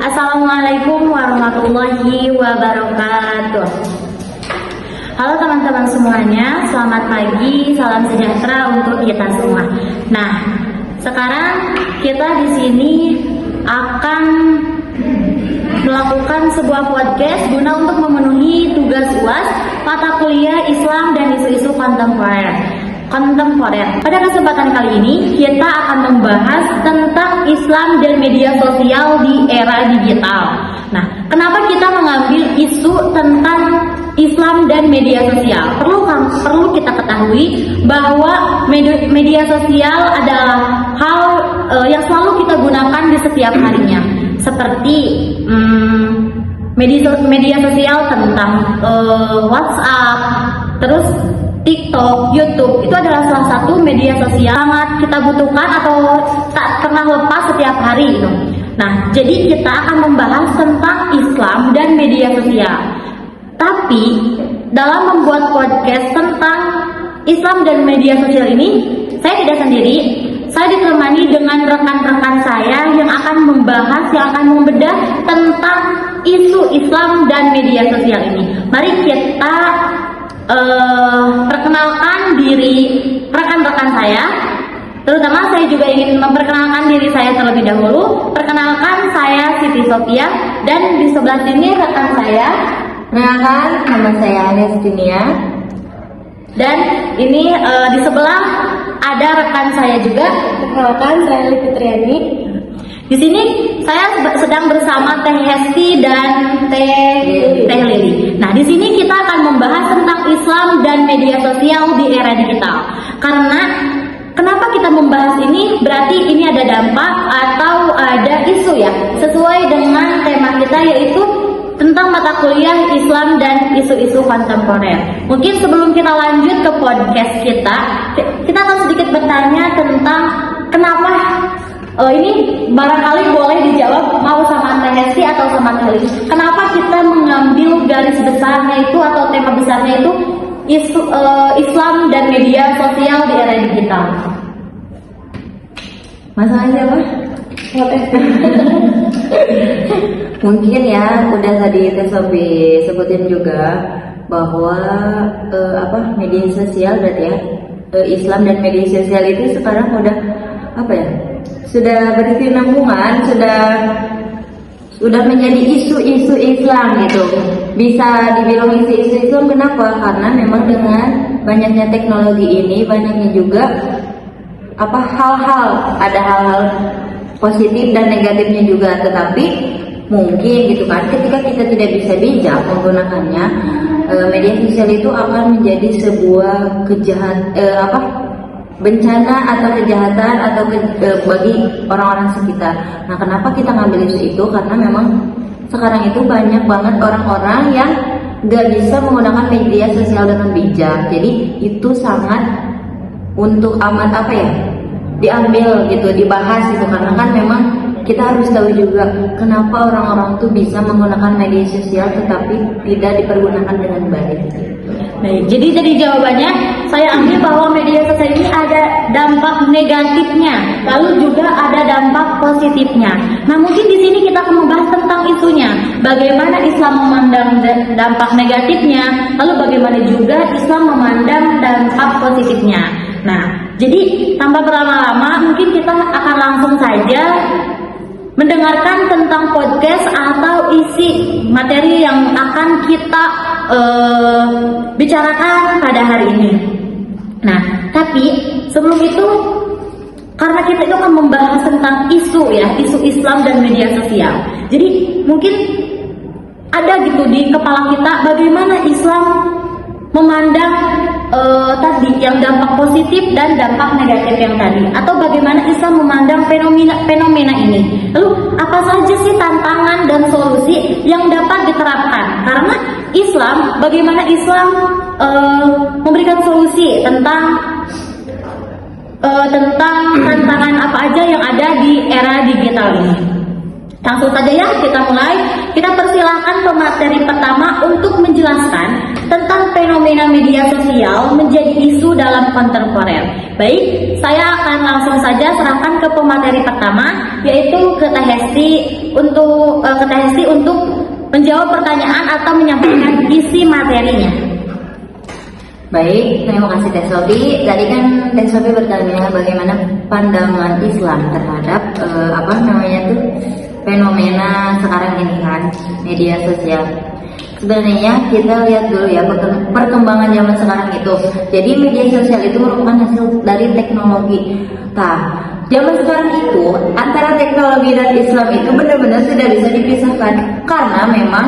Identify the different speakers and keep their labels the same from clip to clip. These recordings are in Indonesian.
Speaker 1: Assalamualaikum warahmatullahi wabarakatuh. Halo teman-teman semuanya, selamat pagi, salam sejahtera untuk kita semua. Nah, sekarang kita di sini akan melakukan sebuah podcast guna untuk memenuhi tugas UAS mata kuliah Islam dan isu-isu kontemporer. Pada kesempatan kali ini kita akan membahas tentang Islam dan media sosial di era digital. Nah, kenapa kita mengambil isu tentang Islam dan media sosial? Perlu kita ketahui bahwa media sosial adalah hal yang selalu kita gunakan di setiap harinya, seperti media sosial tentang WhatsApp, terus TikTok, YouTube. Itu adalah salah satu media sosial sangat kita butuhkan atau tak pernah lepas setiap hari itu. Nah, jadi kita akan membahas tentang Islam dan media sosial. Tapi dalam membuat podcast tentang Islam dan media sosial ini, saya tidak sendiri. Saya ditemani dengan rekan-rekan saya yang akan membahas, yang akan membedah tentang isu Islam dan media sosial ini. Mari kita perkenalkan diri rekan-rekan saya. Terutama saya juga ingin memperkenalkan diri saya terlebih dahulu. Perkenalkan, saya Siti Sofia, dan di sebelah sini rekan saya.
Speaker 2: Perkenalkan, nama saya Anestinia.
Speaker 1: Dan ini di sebelah ada rekan saya juga.
Speaker 2: Perkenalkan, saya Lifitriani.
Speaker 1: Di sini saya sedang bersama Teh Hesti dan Teh Lili. Nah, di sini kita akan membahas tentang Islam dan media sosial di era digital. Karena kenapa kita membahas ini? Berarti ini ada dampak atau ada isu ya, sesuai dengan tema kita, yaitu tentang mata kuliah Islam dan isu-isu kontemporer. Mungkin sebelum kita lanjut ke podcast kita akan sedikit bertanya tentang kenapa ini barangkali boleh dijawab mau sama Teh Hesti atau sama Teh Lili. Kenapa kita mengambil garis besarnya itu atau tema besarnya itu isu Islam dan media sosial di era digital?
Speaker 2: Masalahnya apa? Mungkin ya, udah tadi Teh Sofi sebutin juga bahwa media sosial berarti ya, Islam dan media sosial itu sekarang udah sudah berkesinambungan, sudah menjadi isu-isu Islam gitu. Bisa dibilang isu-isu Islam, kenapa? Karena memang dengan banyaknya teknologi ini, banyaknya juga ada hal-hal positif dan negatifnya juga. Tetapi mungkin gitu kan, ketika kita tidak bisa bijak menggunakannya, media sosial itu akan menjadi sebuah bencana atau kejahatan atau bagi orang-orang sekitar. Nah, kenapa kita ngambil isu itu? Karena memang sekarang itu banyak banget orang-orang yang gak bisa menggunakan media sosial dengan bijak. Jadi itu sangat untuk amat diambil gitu, dibahas gitu. Karena kan memang kita harus tahu juga kenapa orang-orang tuh bisa menggunakan media sosial tetapi tidak dipergunakan dengan baik.
Speaker 1: Baik, jadi jawabannya saya ambil bahwa media sosial ini ada dampak negatifnya, lalu juga ada dampak positifnya. Nah, mungkin di sini kita akan membahas tentang isunya, bagaimana Islam memandang dampak negatifnya, lalu bagaimana juga Islam memandang dampak positifnya. Nah, jadi tanpa berlama-lama, mungkin kita akan langsung saja mendengarkan tentang podcast atau isi materi yang akan kita bicarakan pada hari ini. Nah, tapi sebelum itu, karena kita itu akan membahas tentang isu Islam dan media sosial. Jadi mungkin ada gitu di kepala kita bagaimana Islam memandang tadi yang dampak positif dan dampak negatif yang tadi, atau bagaimana Islam memandang fenomena ini. Lalu apa saja sih tantangan dan solusi yang dapat diterapkan? Karena bagaimana Islam memberikan solusi tentang tantangan apa aja yang ada di era digital ini. Langsung saja ya, kita mulai. Kita persilahkan pemateri pertama untuk menjelaskan tentang fenomena media sosial menjadi isu dalam kontemporer. Baik, saya akan langsung saja serahkan ke pemateri pertama, yaitu ke Teh Hesti. untuk ke Teh Hesti untuk menjawab pertanyaan atau menyampaikan isi materinya.
Speaker 2: Baik, terima kasih Teh Sofi. Tadi kan Teh Sofi bertanya bagaimana pandangan Islam terhadap fenomena sekarang ini kan, media sosial. Sebenarnya kita lihat dulu ya perkembangan zaman sekarang itu. Jadi media sosial itu merupakan hasil dari teknologi. Nah, zaman sekarang itu antara teknologi dan Islam itu benar-benar sudah bisa dipisahkan karena memang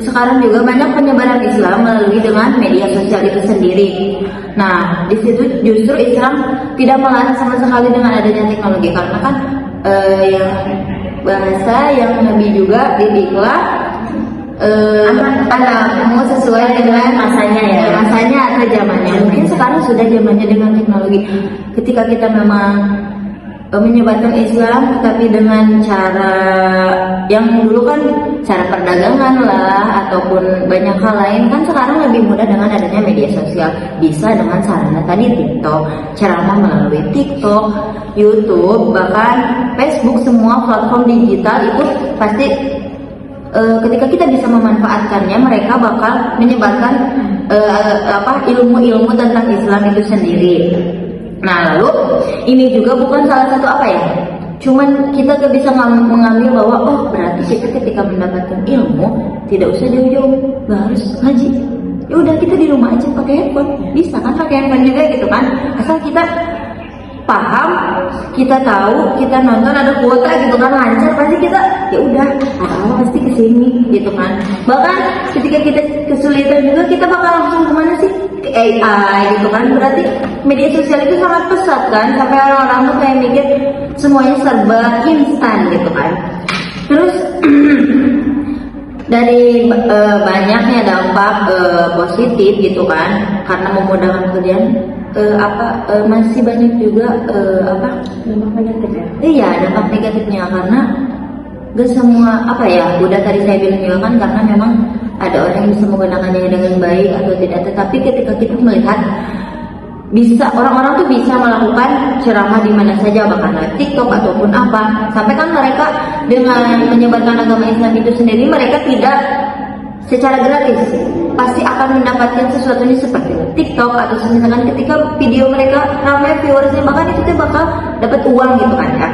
Speaker 2: sekarang juga banyak penyebaran Islam melalui dengan media sosial itu sendiri. Nah, di situ justru Islam tidak melarang sama sekali dengan adanya teknologi karena kan yang bahasa yang Nabi juga didiklah anakmu sesuai dengan masanya atau zamannya. Mungkin sekarang sudah zamannya dengan teknologi. Ketika kita memang menyebarkan Islam tapi dengan cara yang dulu kan cara perdagangan lah ataupun banyak hal lain, kan sekarang lebih mudah dengan adanya media sosial. Bisa dengan sarana tadi TikTok, ceramah melalui TikTok, YouTube, bahkan Facebook, semua platform digital itu pasti ketika kita bisa memanfaatkannya, mereka bakal menyebarkan ilmu-ilmu tentang Islam itu sendiri. Nah, lalu ini juga bukan salah satu cuman kita gak bisa mengambil bahwa berarti kita ketika mendapatkan ilmu tidak usah jauh-jauh, gak harus ngaji. Ya udah, kita di rumah aja pakai handphone, bisa kan pakai handphone juga gitu kan, asal kita paham, kita tahu, kita nonton ada kuota gitu kan, lancar, pasti kita ya udah pasti kesini gitu kan. Bahkan ketika kita kesulitan juga kita bakal langsung kemana sih, ke AI gitu kan. Berarti media sosial itu sangat pesat kan, sampai orang-orang tuh kayak mikir semuanya serba instan gitu kan. Terus dari banyaknya dampak positif gitu kan, karena memudahkan pekerjaan, masih banyak juga dampak negatifnya. Iya, dampak negatifnya karena gak semua udah tadi saya bilang juga kan, karena memang ada orang yang bisa menggunakannya dengan baik atau tidak. Tetapi ketika kita melihat orang-orang tuh bisa melakukan ceramah di mana saja, bahkan lewat TikTok ataupun apa, sampai kan mereka dengan menyebarkan agama Islam itu sendiri, mereka tidak secara gratis, pasti akan mendapatkan sesuatu ini seperti TikTok atau misalkan ketika video mereka ramai viewersnya, bahkan itu bakal dapat uang gitu kan ya.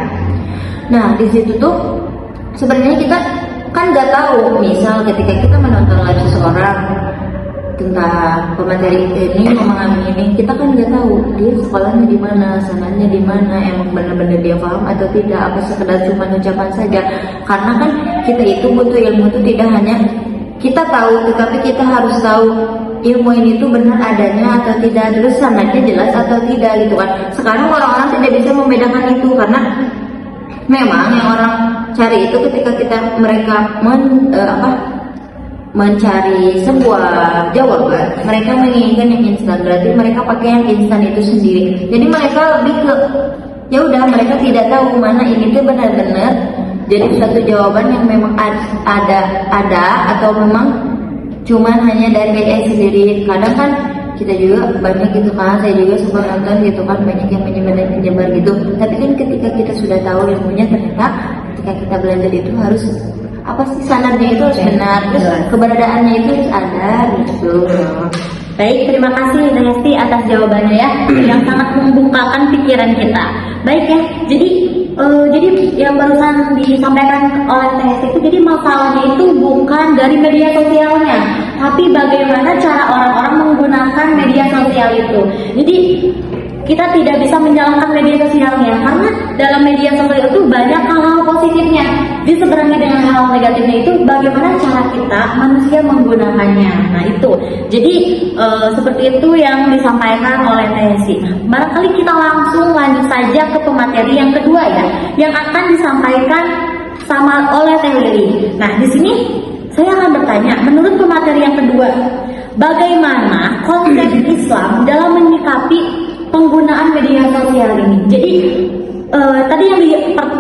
Speaker 2: Nah, di situ tuh sebenarnya kita kan nggak tahu, misal ketika kita menonton live seseorang tentang pemateri ini, memahami ini, kita kan nggak tahu dia sekolahnya di mana, sananya di mana, emang benar-benar dia paham atau tidak, apa sekedar cuma ucapan saja. Karena kan kita itu butuh ilmu itu tidak hanya kita tahu, tetapi kita harus tahu ilmu ini tuh benar adanya atau tidak, terus sanadnya jelas atau tidak gitu kan. Sekarang orang-orang tidak bisa membedakan itu karena memang yang orang cari itu ketika mereka mencari sebuah jawaban, mereka menginginkan yang instan, berarti mereka pakai yang instan itu sendiri. Jadi mereka lebih ke ya udah, mereka tidak tahu mana ini tuh benar-benar jadi satu jawaban yang memang ada atau memang cuman hanya dari AI sendiri. Kadang kan kita juga banyak gitu kan, saya juga suka nonton gitu kan, banyak yang menyebar gitu. Tapi kan ketika kita sudah tahu ilmunya, ternyata ketika kita belajar itu harus sanadnya itu harus benar, terus keberadaannya itu harus ada gitu.
Speaker 1: Baik, terima kasih Teh Hesti atas jawabannya ya, yang sangat membukakan pikiran kita. Baik ya, jadi yang barusan disampaikan oleh Teh Hesti itu, jadi masalahnya itu bukan dari media sosialnya, tapi bagaimana cara orang-orang menggunakan media sosial itu. Jadi kita tidak bisa menyalahkan media sosialnya, karena dalam media sosial itu banyak hal-hal positifnya. Diseberangi dengan hal negatifnya itu bagaimana cara kita manusia menggunakannya. Nah itu, jadi seperti itu yang disampaikan oleh Teh Hesti. Barangkali kita langsung lanjut saja ke pemateri yang kedua ya, yang akan disampaikan oleh Teh Lili. Nah di sini saya akan bertanya, menurut pemateri yang kedua, bagaimana konsep Islam dalam menyikapi penggunaan media sosial ini. Jadi tadi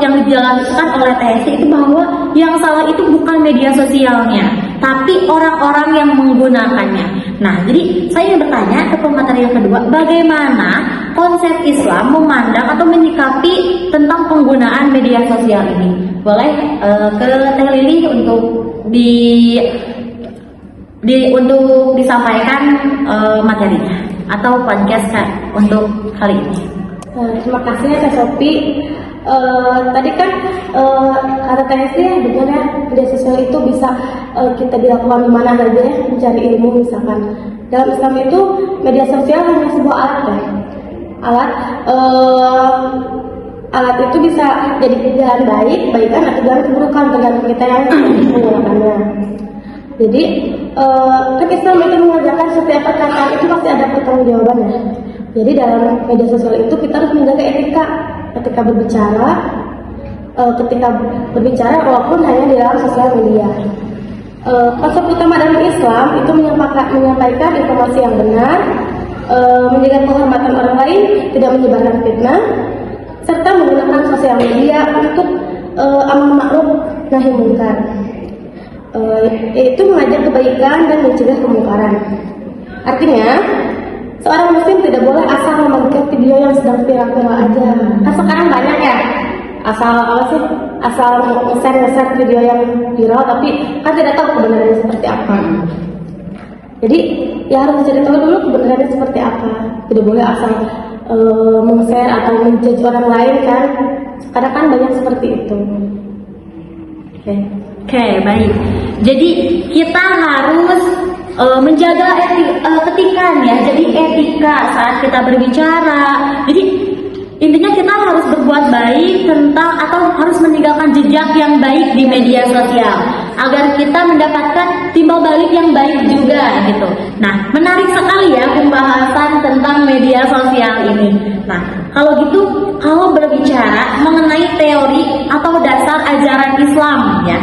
Speaker 1: yang dijelaskan oleh Teh Hesti itu bahwa yang salah itu bukan media sosialnya, tapi orang-orang yang menggunakannya. Nah, jadi saya ingin bertanya ke pemateri yang kedua, bagaimana konsep Islam memandang atau menyikapi tentang penggunaan media sosial ini? Boleh ke Teh Lili untuk untuk disampaikan materinya atau podcast untuk kali ini.
Speaker 3: Terima kasih ya Kak Sophie. Tadi kan kata TSD ya, benar ya, media sosial itu bisa kita dilakukan di mana saja ya, mencari ilmu misalkan. Dalam Islam itu media sosial hanya sebuah alat ya. Alat itu bisa jadi jalan baikan atau jalan keburukan tergantung kita yang menggunakannya. Jadi kan Islam itu mengajarkan setiap perkataan itu pasti ada pertanggungjawabannya. Jadi dalam media sosial itu kita harus menjaga ketika berbicara walaupun hanya di dalam sosial media. Konsep utama dalam Islam itu menyampaikan informasi yang benar, menjaga kehormatan orang lain, tidak menyebarkan fitnah, serta menggunakan sosial media untuk amar ma'ruf nahi munkar. Itu mengajak kebaikan dan mencegah kemungkaran. Artinya, seorang muslim tidak boleh asal membagikan video yang sedang viral aja. Kan sekarang banyak ya, asal nge-share video yang viral, tapi kan tidak tahu kebenarannya seperti apa. Jadi ya harus mencari tahu dulu kebenarannya seperti apa. Tidak boleh asal meng-share atau menjudge orang lain kan. Karena kan banyak seperti itu.
Speaker 1: Oke, baik. Jadi kita harus menjaga ketikan ya. Jadi etika saat kita berbicara. Jadi intinya kita harus berbuat baik atau harus meninggalkan jejak yang baik di media sosial agar kita mendapatkan timbal balik yang baik juga gitu. Nah, menarik sekali ya pembahasan tentang media sosial ini. Nah, kalau berbicara mengenai teori atau dasar ajaran Islam ya.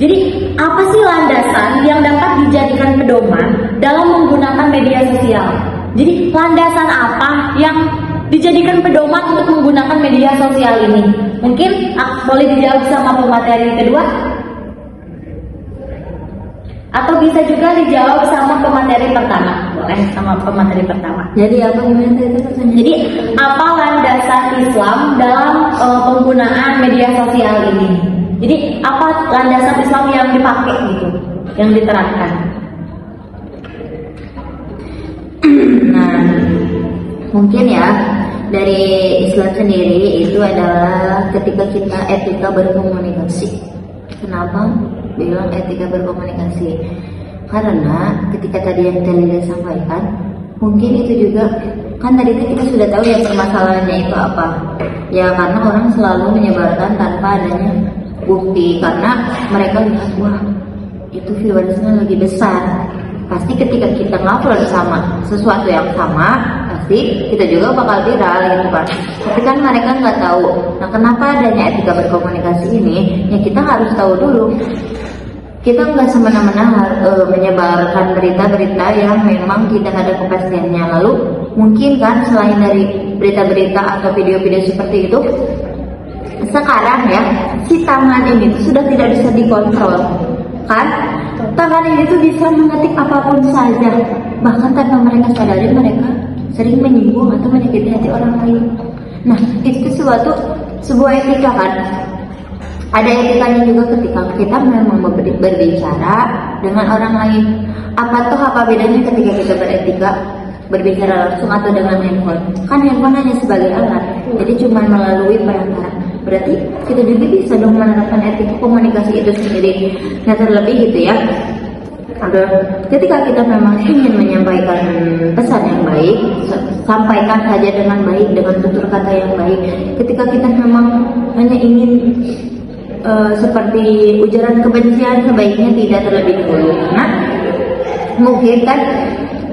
Speaker 1: Jadi apa sih landasan yang dapat dijadikan pedoman dalam menggunakan media sosial? Jadi landasan apa yang dijadikan pedoman untuk menggunakan media sosial ini? Mungkin boleh dijawab sama pemateri kedua? Atau bisa juga dijawab sama pemateri pertama? Boleh sama pemateri pertama.
Speaker 2: Jadi apa gimana itu pertanyaan?
Speaker 1: Jadi apa landasan Islam dalam penggunaan media sosial ini? Jadi apa landasan Islam yang dipakai gitu, yang diterapkan?
Speaker 2: Nah, mungkin ya dari Islam sendiri itu adalah ketika kita etika berkomunikasi. Kenapa bilang etika berkomunikasi? Karena ketika tadi yang Lili sampaikan, mungkin itu juga kan tadi kita sudah tahu ya permasalahannya itu apa. Ya karena orang selalu menyebarkan tanpa adanya bukti, karena mereka lihat wah itu viewersnya lagi besar, pasti ketika kita ngupload sama sesuatu yang sama pasti kita juga bakal viral gitu kan. Tapi kan mereka nggak tahu. Nah, kenapa adanya etika berkomunikasi ini? Ya kita harus tahu dulu. Kita nggak semena-mena menyebarkan berita-berita yang memang tidak ada kepastiannya. Lalu mungkin kan selain dari berita-berita atau video-video seperti itu, sekarang ya si tangan ini sudah tidak bisa dikontrol kan. Tangan ini tuh bisa mengetik apapun saja, bahkan tanpa mereka sadari mereka sering menyinggung atau menyakiti hati orang lain. Nah, itu sebuah etika kan. Ada etikanya juga ketika kita memang berbicara dengan orang lain. Apa bedanya ketika kita beretika berbicara langsung atau dengan handphone? Kan handphone hanya sebagai alat, jadi cuma melalui perantara. Berarti kita juga bisa dong menerapkan etika komunikasi itu sendiri. Nah, terlebih gitu ya, ketika kita memang ingin menyampaikan pesan yang baik, sampaikan saja dengan baik, dengan tutur kata yang baik. Ketika kita memang hanya ingin seperti ujaran kebencian, sebaiknya tidak terlebih dahulu. Karena mungkin kan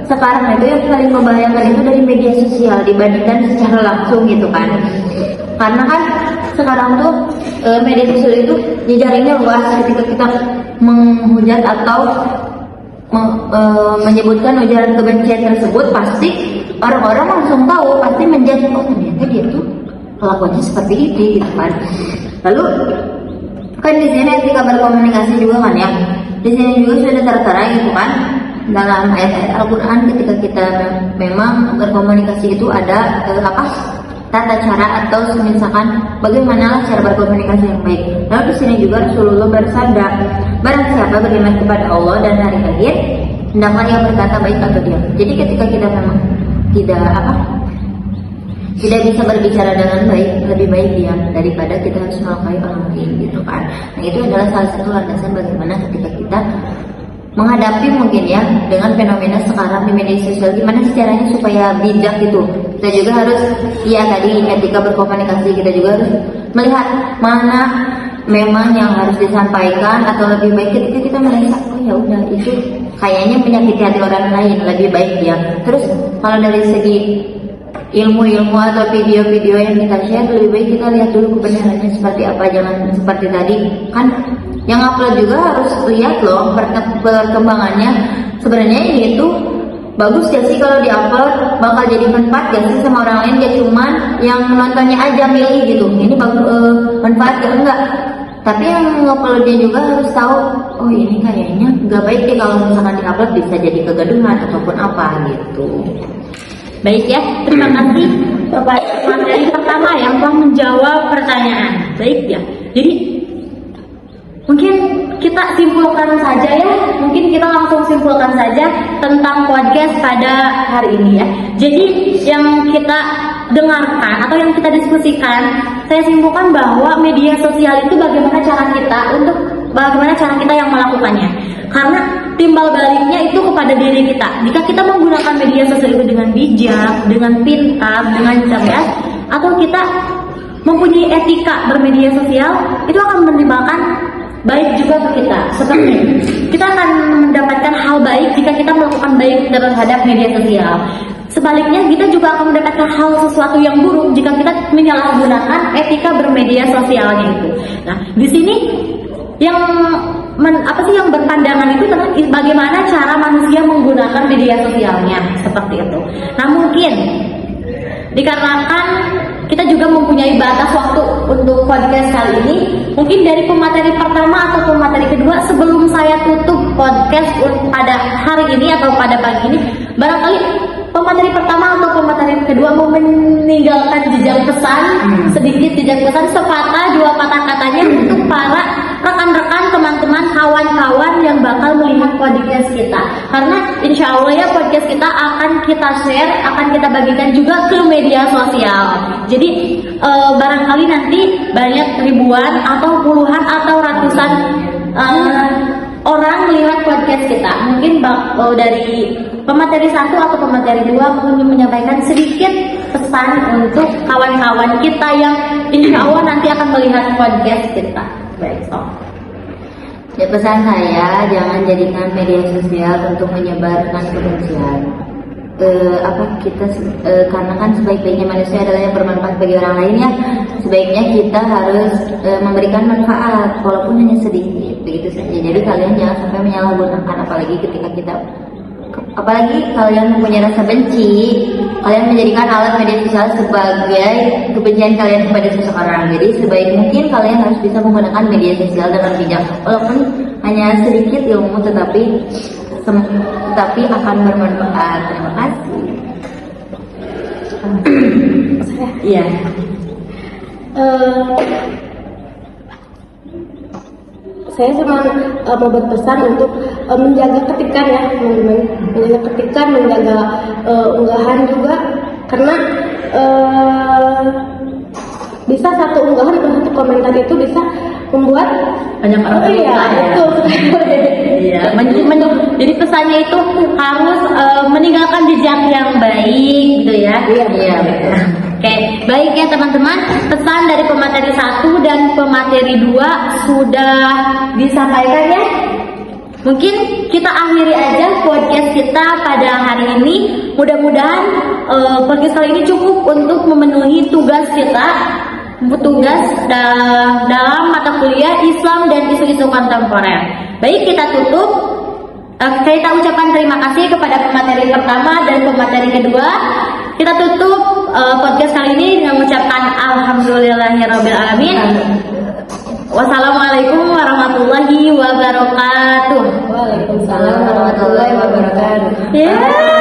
Speaker 2: sekarang itu yang paling membahayakan itu dari media sosial dibandingkan secara langsung gitu kan. Karena kan sekarang tuh media sosial itu jejaringnya luas. Ketika kita menghujat atau menyebutkan ujaran kebencian tersebut, pasti orang-orang langsung tahu, pasti menjadi oh ternyata dia tuh kelakuannya seperti ini gitu kan. Lalu kan di sini etika berkomunikasi juga kan ya, di sini juga sudah tertera gitu kan. dalam ayat-ayat Al-Quran ketika kita memang berkomunikasi itu ada tata cara atau misalkan bagaimana cara berkomunikasi yang baik. Lalu di sini juga Rasulullah bersabda, barang siapa beriman kepada Allah dan hari akhir, hendaklah ia berkata baik atau diam. Jadi ketika kita memang tidak bisa berbicara dengan baik, lebih baik diam daripada kita harus melukai orang lain gitu kan. Nah itu adalah salah satu landasan bagaimana ketika kita menghadapi mungkin ya dengan fenomena sekarang di media sosial, gimana sih caranya supaya bijak gitu. Kita juga harus tadi etika berkomunikasi, kita juga harus melihat mana memang yang harus disampaikan atau lebih baik ketika kita merasa oh ya udah itu kayaknya menyakiti hati orang lain, lebih baik ya. Terus kalau dari segi ilmu-ilmu atau video-video yang kita share, lebih baik kita lihat dulu kebenarannya seperti apa, jangan seperti tadi kan yang upload juga harus lihat loh perkembangannya. Sebenarnya ini itu bagus gak sih kalau diupload, bakal jadi manfaat gak sih sama orang lain, gak cuman yang nontonnya aja milih gitu, ini bagus manfaat gak enggak. Tapi yang nguploadnya juga harus tahu, oh ini kayaknya gak baik deh kalau misalkan diupload, bisa jadi kegaduhan ataupun apa gitu.
Speaker 1: Baik ya, terima kasih kepada materi pertama yang telah menjawab pertanyaan. Baik ya, jadi mungkin kita simpulkan saja ya, mungkin kita langsung simpulkan saja tentang podcast pada hari ini ya. Jadi yang kita dengarkan atau yang kita diskusikan, saya simpulkan bahwa media sosial itu bagaimana cara kita yang melakukannya. Karena timbal baliknya itu kepada diri kita. Jika kita menggunakan media sosial itu dengan bijak, dengan pintar, dengan cerdas, atau kita mempunyai etika bermedia sosial, itu akan menimbulkan baik juga ke kita. Seperti kita akan mendapatkan hal baik jika kita melakukan baik terhadap media sosial. Sebaliknya kita juga akan mendapatkan hal sesuatu yang buruk jika kita menyalahgunakan etika bermedia sosialnya itu. Nah, di sini yang berpandangan itu tentang bagaimana cara manusia menggunakan media sosialnya seperti itu. Nah, mungkin dikarenakan kita juga mempunyai batas waktu untuk podcast kali ini, mungkin dari pemateri pertama atau pemateri kedua, sebelum saya tutup podcast pada hari ini atau pada pagi ini, barangkali pemateri pertama atau pemateri kedua mau meninggalkan jejak pesan, sedikit jejak pesan, sepatah dua patah katanya untuk para rekan-rekan, teman-teman, kawan-kawan yang bakal melihat podcast kita. Karena insya Allah ya podcast kita akan kita share, akan kita bagikan juga ke media sosial. Jadi barangkali nanti banyak ribuan atau puluhan atau ratusan orang melihat podcast kita. Mungkin dari pemateri 1 atau pemateri 2 mungkin menyampaikan sedikit pesan untuk kawan-kawan kita yang insya Allah nanti akan melihat podcast kita. Baik,
Speaker 2: Ya, pesan saya jangan jadikan media sosial untuk menyebarkan kebencian. Karena kan sebaik-baiknya manusia adalah yang bermanfaat bagi orang lain ya. Sebaiknya kita harus memberikan manfaat walaupun hanya sedikit, begitu saja. Jadi kalian jangan sampai menyalahgunakan, apalagi kalian mempunyai rasa benci, kalian menjadikan alat media sosial sebagai kebencian kalian kepada seseorang. Jadi sebaik mungkin kalian harus bisa menggunakan media sosial dengan bijak, walaupun hanya sedikit ilmu tetapi akan bermanfaat. Terima kasih.
Speaker 1: Iya.
Speaker 3: Saya cuma mau berpesan untuk menjaga ketikan ya teman-teman, menjaga ketikan, menjaga unggahan juga, karena bisa satu unggahan atau satu komentar itu bisa membuat
Speaker 1: banyak orang jadi pesannya itu harus meninggalkan jejak yang baik gitu ya.
Speaker 2: Iya.
Speaker 1: Oke, baik ya teman-teman, pesan dari pemateri 1 dan pemateri 2 sudah disampaikan ya. Mungkin kita akhiri aja podcast kita pada hari ini. Mudah-mudahan podcast kali ini cukup untuk memenuhi tugas kita, dalam mata kuliah Islam dan isu-isu kontemporer. Baik, kita tutup. Kita ucapkan terima kasih kepada pemateri pertama dan pemateri kedua. Kita tutup podcast kali ini dengan mengucapkan alhamdulillahirabbil alamin. Wassalamualaikum warahmatullahi wabarakatuh.
Speaker 3: Waalaikumsalam warahmatullahi wabarakatuh.
Speaker 1: Yeah.